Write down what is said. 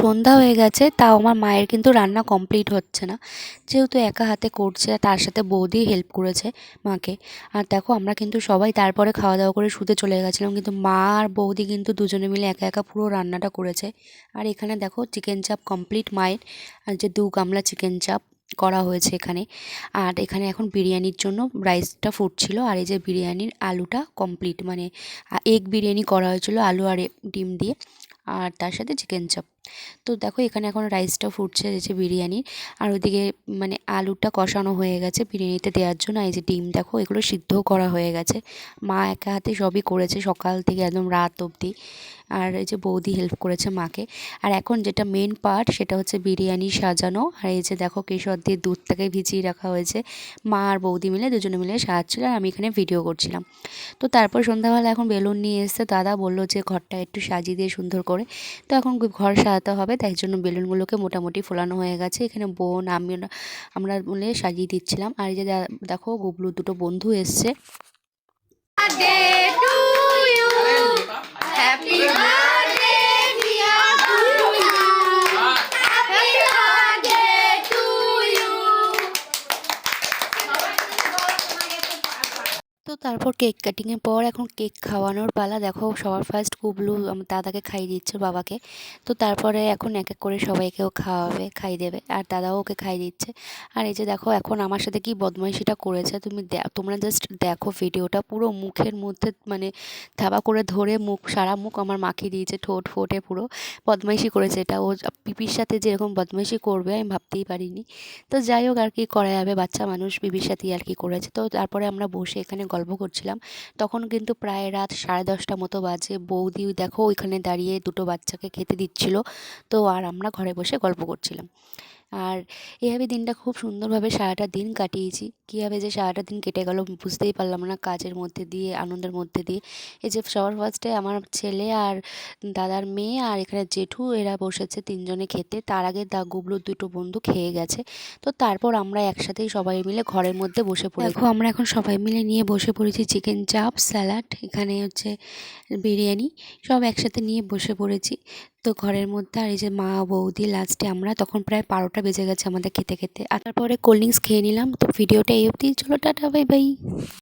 সন্ধ্যা হয়ে গেছে, তাও আমার মায়ের কিন্তু রান্না কমপ্লিট হচ্ছে না, যেহেতু একা হাতে করছে। তার সাথে বৌদি হেল্প করেছে মাকে। আর দেখো আমরা কিন্তু সবাই তারপরে খাওয়া দাওয়া করে শুতে চলে গেছিলাম, কিন্তু মা আর বৌদি কিন্তু দুজনে মিলে একা একা পুরো রান্নাটা করেছে। আর এখানে দেখো চিকেন চাপ কমপ্লিট মায়ের, আর যে 2 গামলা চিকেন চাপ করা হয়েছে এখানে। আর এখানে এখন বিরিয়ানির জন্য রাইসটা ফুটছিল, আর এই যে বিরিয়ানির আলুটা কমপ্লিট, মানে এগ বিরিয়ানি করা হয়েছিল আলু আর ডিম দিয়ে, আর তার সাথে চিকেন চাপ। তো দেখো এখানে এখন রাইসটা ফুটছে, এই যে বিরিয়ানি। আর ওইদিকে মানে আলুটা কষানো হয়ে গেছে বিরিয়ানিতে দেওয়ার জন্য। এই যে ডিম দেখো এগুলো সিদ্ধও করা হয়ে গেছে। মা একা হাতে সবই করেছে সকাল থেকে একদম রাত অবধি। আর এই যে বৌদি হেল্প করেছে মাকে। আর এখন যেটা মেন পার্ট সেটা হচ্ছে বিরিয়ানি সাজানো। আর এই যে দেখো কেশর দিয়ে দুধটাকে ভিজিয়ে রাখা হয়েছে, মা আর বৌদি মিলে দুজনে মিলে সাজাচ্ছিল, আর আমি এখানে ভিডিও করছিলাম। তো তারপর সন্ধ্যাবেলা এখন বেলুন নিয়ে এসছে, দাদা বললো যে ঘরটা একটু সাজিয়ে দিয়ে সুন্দর করে। তো এখন ঘর সাজাতে হবে, তাই জন্য বেলুনগুলোকে মোটামুটি ফোলানো হয়ে গেছে। এখানে বোন আমরা মিলে সাজিয়ে দিচ্ছিলাম। আর এই যে দেখো গুবলু দুটো বন্ধু এসছে। তো তারপর কেক কাটিংয়ের পর এখন কেক খাওয়ানোর পালা। দেখো সবার ফার্স্ট গুবলু আমার দাদাকে খাইয়ে দিচ্ছে, বাবাকে। তো তারপরে এখন এক এক করে সবাইকেও খাওয়াবে, খাইয়ে দেবে, আর দাদাও ওকে খাইয়ে দিচ্ছে। আর এই যে দেখো এখন আমার সাথে কি বদমাইশিটা করেছে তোমরা জাস্ট দেখো ভিডিওটা। পুরো মুখের মধ্যে মানে থাবা করে ধরে সারা মুখ আমার মাখিয়ে দিয়েছে, ঠোঁট ফোটে পুরো বদমাইশি করেছে। এটা ও পিপির সাথে যেরকম বদমাইশি করবে আমি ভাবতেই পারিনি। তো যাই হোক, আর কি করা যাবে, বাচ্চা মানুষ, বিবির সাথেই আর কি করেছে। তো তারপরে আমরা বসে এখানে গল্প করছিলাম। তখন কিন্তু প্রায় রাত 10:30 মতো বাজে। বৌদি দেখো ওইখানে দাঁড়িয়ে দুটো বাচ্চাকে খেতে দিচ্ছিল। তো আর আমরা ঘরে বসে গল্প করছিলাম। আর এভাবে দিনটা খুব সুন্দরভাবে সারাটা দিন কাটিয়েছি। কীভাবে যে সারাটা দিন কেটে গেল বুঝতেই পারলাম না, কাজের মধ্যে দিয়ে, আনন্দের মধ্যে দিয়ে। এই যে সবার ফার্স্টে আমার ছেলে আর দাদার মেয়ে আর এখানে জেঠু এরা বসেছে তিনজনে খেতে। তার আগে গুবলুর দুটো বন্ধু খেয়ে গেছে। তো তারপর আমরা একসাথেই সবাই মিলে ঘরের মধ্যে বসে পড়েছি। দেখো আমরা এখন সবাই মিলে নিয়ে বসে পড়েছি চিকেন চাপ, স্যালাড, এখানে হচ্ছে বিরিয়ানি, সব একসাথে নিয়ে বসে পড়েছি। তো ঘরের মধ্যে, আর এই যে মা বৌদি, লাস্টে আমরা, তখন প্রায় 12টা বেজে গেছে আমাদের খেতে খেতে। আর তারপরে কোল্ড ড্রিঙ্কস খেয়ে নিলাম। তো ভিডিওটা এই অবধি, চলো টাটা বাই বাই।